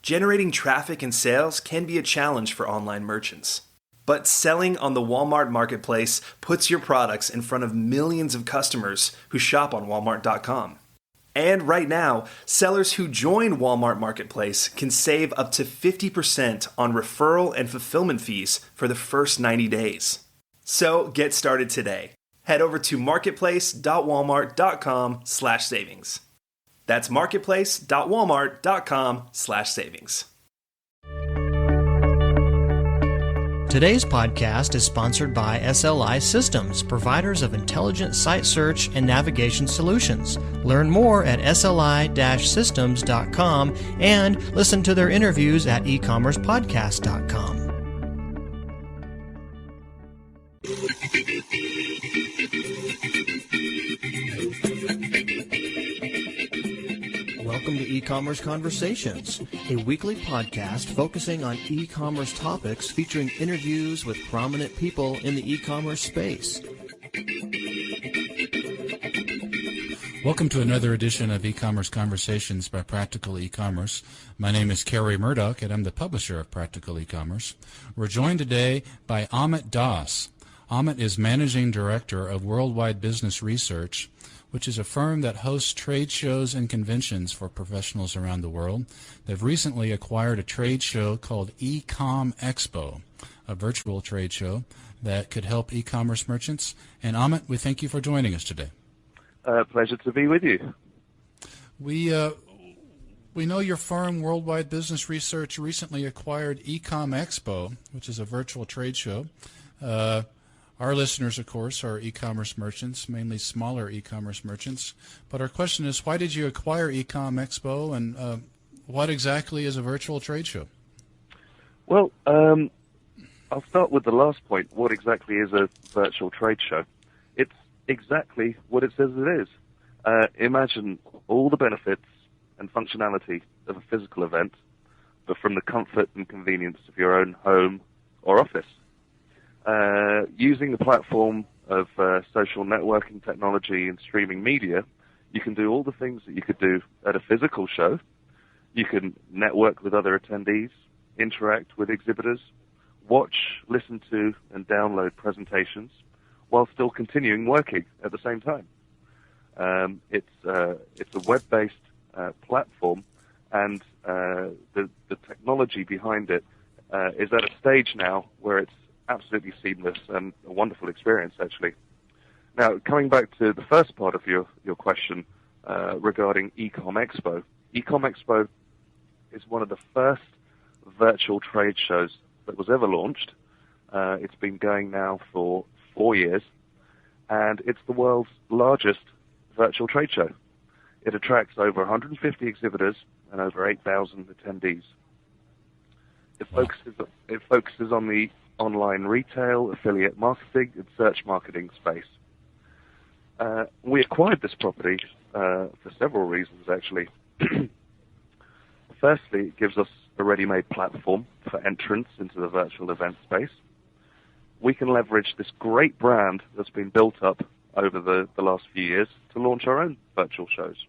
Generating traffic and sales can be a challenge for online merchants. But selling on the Walmart Marketplace puts your products in front of millions of customers who shop on Walmart.com. And right now, sellers who join Walmart Marketplace can save up to 50% on referral and fulfillment fees for the first 90 days. So get started today. Head over to marketplace.walmart.com/savings. That's marketplace.walmart.com/savings. Today's podcast is sponsored by SLI Systems, providers of intelligent site search and navigation solutions. Learn more at sli-systems.com and listen to their interviews at ecommercepodcast.com. Welcome to E-Commerce Conversations, a weekly podcast focusing on e-commerce topics featuring interviews with prominent people in the e-commerce space. Welcome to another edition of E-Commerce Conversations by Practical E-Commerce. My name is Kerry Murdock, and I'm the publisher of Practical E-Commerce. We're joined today by Amit Das. Amit is Managing Director of Worldwide Business Research, which is a firm that hosts trade shows and conventions for professionals around the world. They've recently acquired a trade show called EComExpo, a virtual trade show that could help e-commerce merchants. And Amit, we thank you for joining us today. Pleasure to be with you. We know your firm, Worldwide Business Research, recently acquired EComExpo, which is a virtual trade show. Our listeners, of course, are e-commerce merchants, mainly smaller e-commerce merchants. But our question is, why did you acquire EComExpo, and what exactly is a virtual trade show? Well, I'll start with the last point. What exactly is a virtual trade show? It's exactly what it says it is. Imagine all the benefits and functionality of a physical event, but from the comfort and convenience of your own home or office. Using the platform of social networking technology and streaming media, you can do all the things that you could do at a physical show. You can network with other attendees, interact with exhibitors, watch, listen to, and download presentations while still continuing working at the same time. It's a web-based platform, and the technology behind it is at a stage now where it's absolutely seamless and a wonderful experience, actually. Now, coming back to the first part of your question regarding EComExpo. EComExpo is one of the first virtual trade shows that was ever launched. It's been going now for 4 years, and it's the world's largest virtual trade show. It attracts over 150 exhibitors and over 8,000 attendees. It focuses on the online retail, affiliate marketing, and search marketing space. We acquired this property for several reasons, actually. Firstly, it gives us a ready-made platform for entrance into the virtual event space. We can leverage this great brand that's been built up over the last few years to launch our own virtual shows.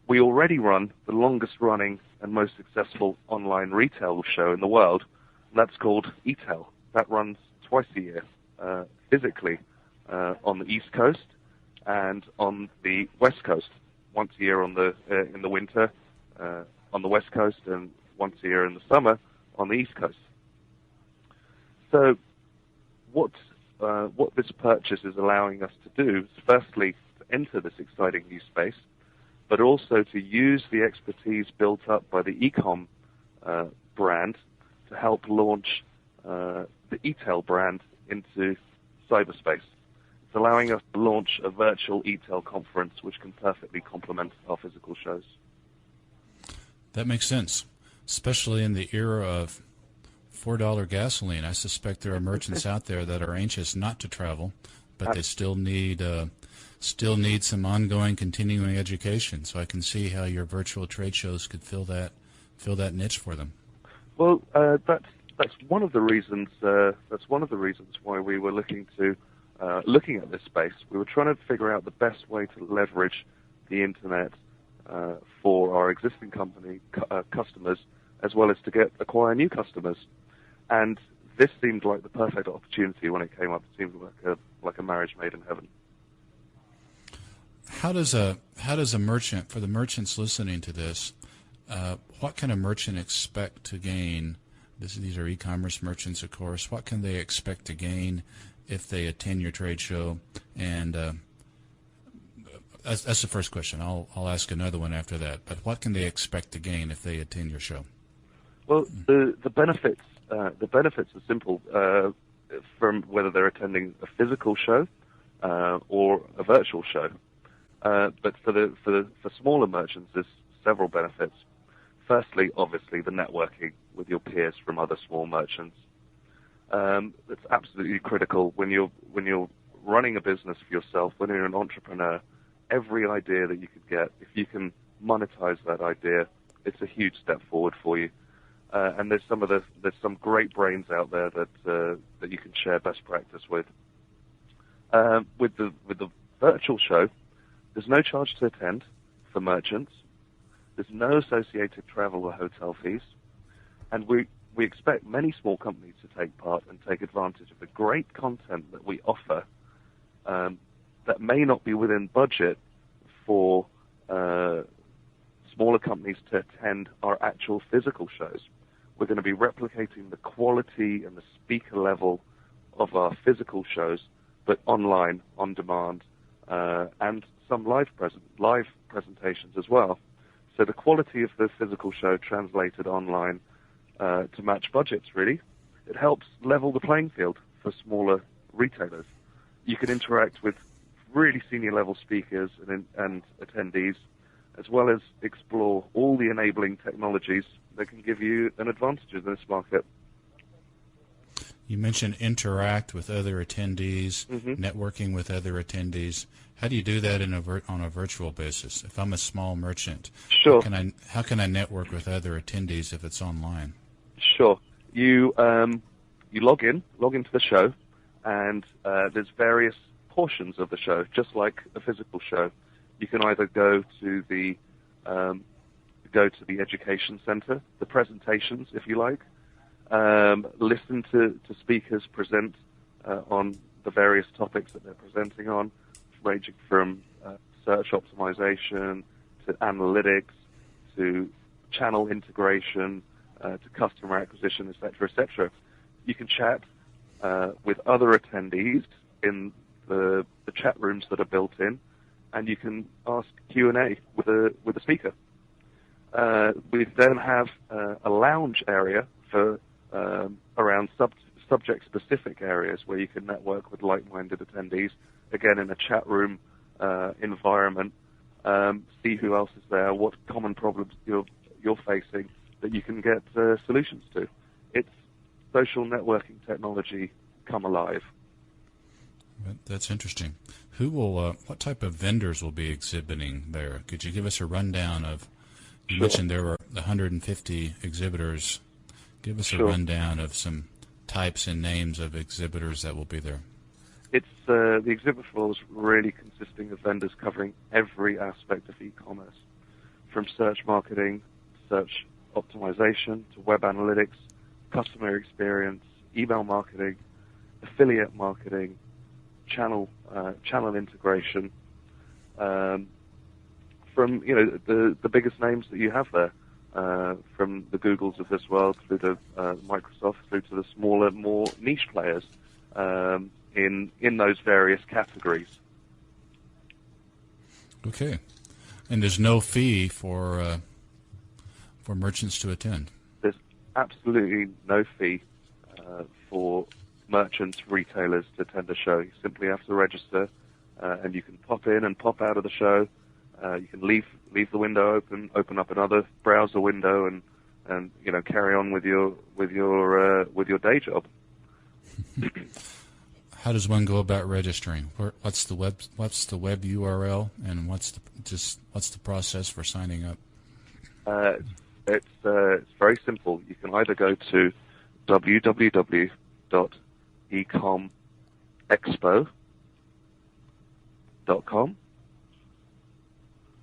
We already run the longest-running and most successful online retail show in the world, and that's called eTail. That runs twice a year, physically, on the East Coast and on the West Coast. Once a year in the winter on the West Coast, and once a year in the summer on the East Coast. So, what this purchase is allowing us to do is, firstly, to enter this exciting new space, but also to use the expertise built up by the Ecom brand to help launch the eTail brand into cyberspace. It's allowing us to launch a virtual eTail conference, which can perfectly complement our physical shows. That makes sense, especially in the era of $4 gasoline. I suspect there are merchants out there that are anxious not to travel, but they still need some ongoing, continuing education. So I can see how your virtual trade shows could fill that niche for them. Well, that's one of the reasons. That's one of the reasons why we were looking at this space. We were trying to figure out the best way to leverage the internet for our existing customers as well as to acquire new customers. And this seemed like the perfect opportunity when it came up. It seemed like a marriage made in heaven. How does a merchant, for the merchants listening to this, what can a merchant expect to gain? These are e-commerce merchants, of course. What can they expect to gain if they attend your trade show? And that's the first question. I'll ask another one after that. But what can they expect to gain if they attend your show? Well, the benefits are simple. From whether they're attending a physical show or a virtual show. But for smaller merchants, there's several benefits. Firstly, obviously, the networking with your peers from other small merchants. It's absolutely critical when you're running a business for yourself. When you're an entrepreneur, every idea that you could get, if you can monetize that idea, it's a huge step forward for you. And there's some great brains out there that you can share best practice with. With the virtual show, there's no charge to attend for merchants. There's no associated travel or hotel fees. And we expect many small companies to take part and take advantage of the great content that we offer that may not be within budget for smaller companies to attend our actual physical shows. We're going to be replicating the quality and the speaker level of our physical shows, but online, on demand, and some live presentations as well. So the quality of the physical show translated online to match budgets, really. It helps level the playing field for smaller retailers. You can interact with really senior level speakers and attendees, as well as explore all the enabling technologies that can give you an advantage in this market. You mentioned interact with other attendees, Mm-hmm. networking with other attendees. How do you do that on a virtual basis? If I'm a small merchant, Sure. How can I network with other attendees if it's online? Sure. You log into the show, and there's various portions of the show, just like a physical show. You can either go to the education center, the presentations, if you like, listen to speakers present on the various topics that they're presenting on, ranging from search optimization to analytics to channel integration to customer acquisition, et cetera, et cetera. You can chat with other attendees in the chat rooms that are built in, and you can ask Q&A with a speaker. We then have a lounge area for around subject-specific areas where you can network with like-minded attendees, again in a chat room environment, see who else is there, what common problems you're facing that you can get solutions to. It's social networking technology come alive. That's interesting. What type of vendors will be exhibiting there? Could you give us a rundown of, you Sure. mentioned there were 150 exhibitors. Give us Sure. a rundown of some types and names of exhibitors that will be there. It's the exhibit floor is really consisting of vendors covering every aspect of e-commerce, from search marketing, search optimization, to web analytics, customer experience, email marketing, affiliate marketing, channel integration. From the biggest names that you have there, from the Googles of this world through to Microsoft, through to the smaller, more niche players in those various categories. Okay, and there's no fee for merchants to attend. There's absolutely no fee for merchants, retailers to attend a show. You simply have to register, and you can pop in and pop out of the show. You can leave the window open up another browser window, and carry on with your day job. How does one go about registering? What's the web URL, and what's the process for signing up? It's very simple. You can either go to www.ecomexpo.com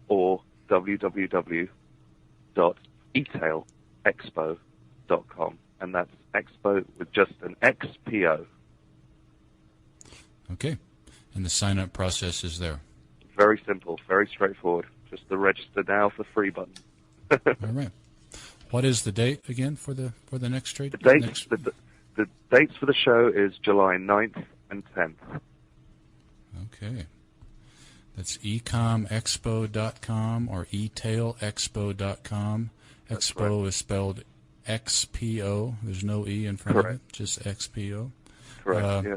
or www.eTailXpo.com. eTailXpo.com, and that's Expo with just an XPO. Okay. And the sign-up process is there. Very simple, very straightforward. Just the register now for free button. All right. What is the date again for the next trade? The dates for the show is July 9th and 10th. Okay. That's ecomexpo.com or eTailXpo.com. Expo is spelled XPO. There's no E in front of it, just XPO. Correct, yeah.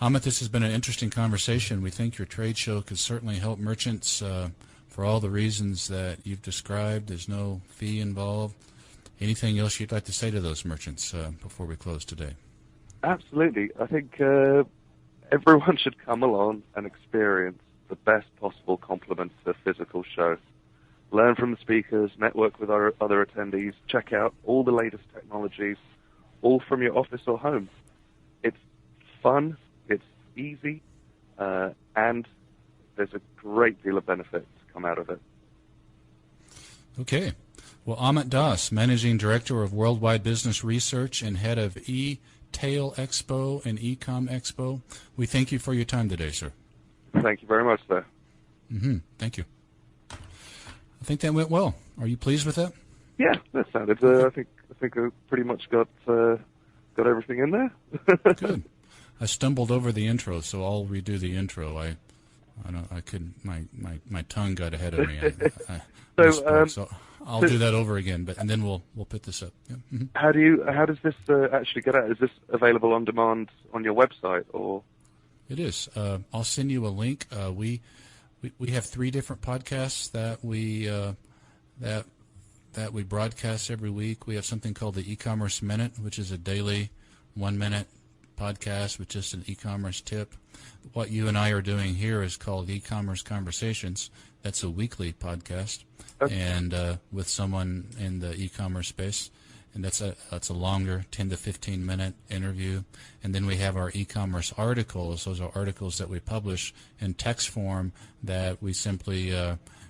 Amit, this has been an interesting conversation. We think your trade show could certainly help merchants for all the reasons that you've described. There's no fee involved. Anything else you'd like to say to those merchants before we close today? Absolutely. I think everyone should come along and experience the best possible complement to a physical show. Learn from the speakers, network with our other attendees, check out all the latest technologies, all from your office or home. It's fun, it's easy, and there's a great deal of benefit to come out of it. Okay. Well, Amit Das, Managing Director of Worldwide Business Research and Head of eTailXpo and Ecommerce, we thank you for your time today, sir. Thank you very much, sir. Thank you. I think that went well. Are you pleased with that? Yeah, that sounded. I think I pretty much got everything in there. Good. I stumbled over the intro, so I'll redo the intro. I couldn't. My tongue got ahead of me. So I'll do that over again. And then we'll put this up. Yeah. How does this actually get out? Is this available on demand on your website or? It is. I'll send you a link. We have 3 different podcasts that we broadcast every week. We have something called the E-commerce Minute, which is a daily 1-minute podcast with just an e-commerce tip. What you and I are doing here is called E-commerce Conversations. That's a weekly podcast, and with someone in the e-commerce space. And that's a longer 10 to 15 minute interview. And then we have our e-commerce articles. Those are articles that we publish in text form that we simply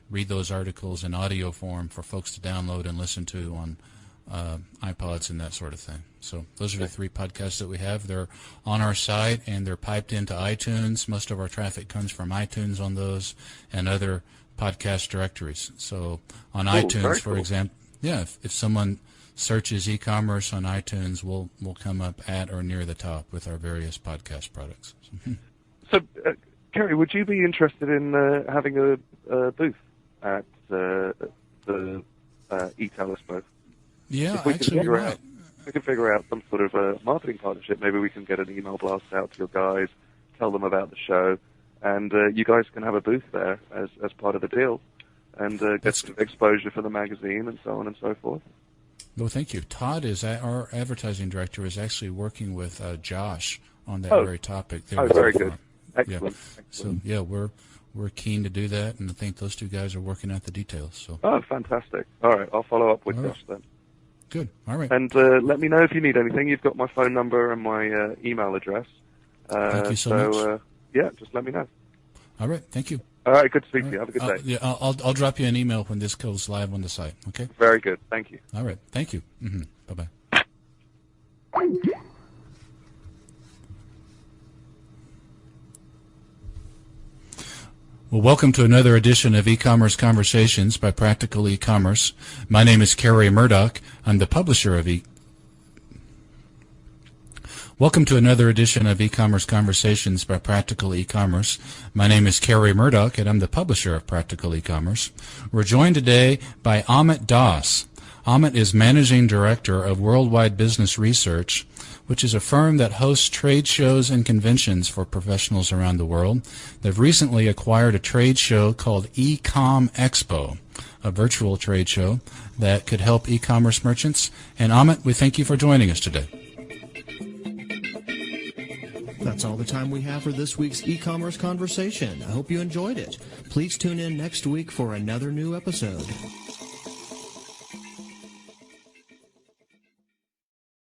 read those articles in audio form for folks to download and listen to on iPods and that sort of thing. So those are the 3 podcasts that we have. They're on our site and they're piped into iTunes. Most of our traffic comes from iTunes on those and other podcast directories. So on iTunes, for example, if someone searches e-commerce on iTunes, we'll come up at or near the top with our various podcast products. So, Kerry, would you be interested in having a booth at the eTailXpo? Yeah, we actually, we can figure out some sort of a marketing partnership. Maybe we can get an email blast out to your guys, tell them about the show, and you guys can have a booth there as part of the deal, and get some exposure for the magazine and so on and so forth. No, thank you. Todd is our advertising director. Is actually working with Josh on that very topic. Very good. Excellent. So yeah, we're keen to do that, and I think those 2 guys are working out the details. So. Oh, fantastic! All right, I'll follow up with Josh then. Good. All right. And let me know if you need anything. You've got my phone number and my email address. Thank you so much. Yeah, just let me know. All right. Thank you. All right. Good to speak to you. Have a good day. Yeah, I'll drop you an email when this goes live on the site. Okay. Very good. Thank you. All right. Thank you. Bye-bye. Well, welcome to another edition of E-Commerce Conversations by Practical E-Commerce. My name is Kerry Murdock. I'm the publisher of Welcome to another edition of E-Commerce Conversations by Practical E-Commerce. My name is Kerry Murdock, and I'm the publisher of Practical E-Commerce. We're joined today by Amit Das. Amit is Managing Director of Worldwide Business Research, which is a firm that hosts trade shows and conventions for professionals around the world. They've recently acquired a trade show called Ecommerce, a virtual trade show that could help e-commerce merchants. And Amit, we thank you for joining us today. That's all the time we have for this week's e-commerce conversation. I hope you enjoyed it. Please tune in next week for another new episode.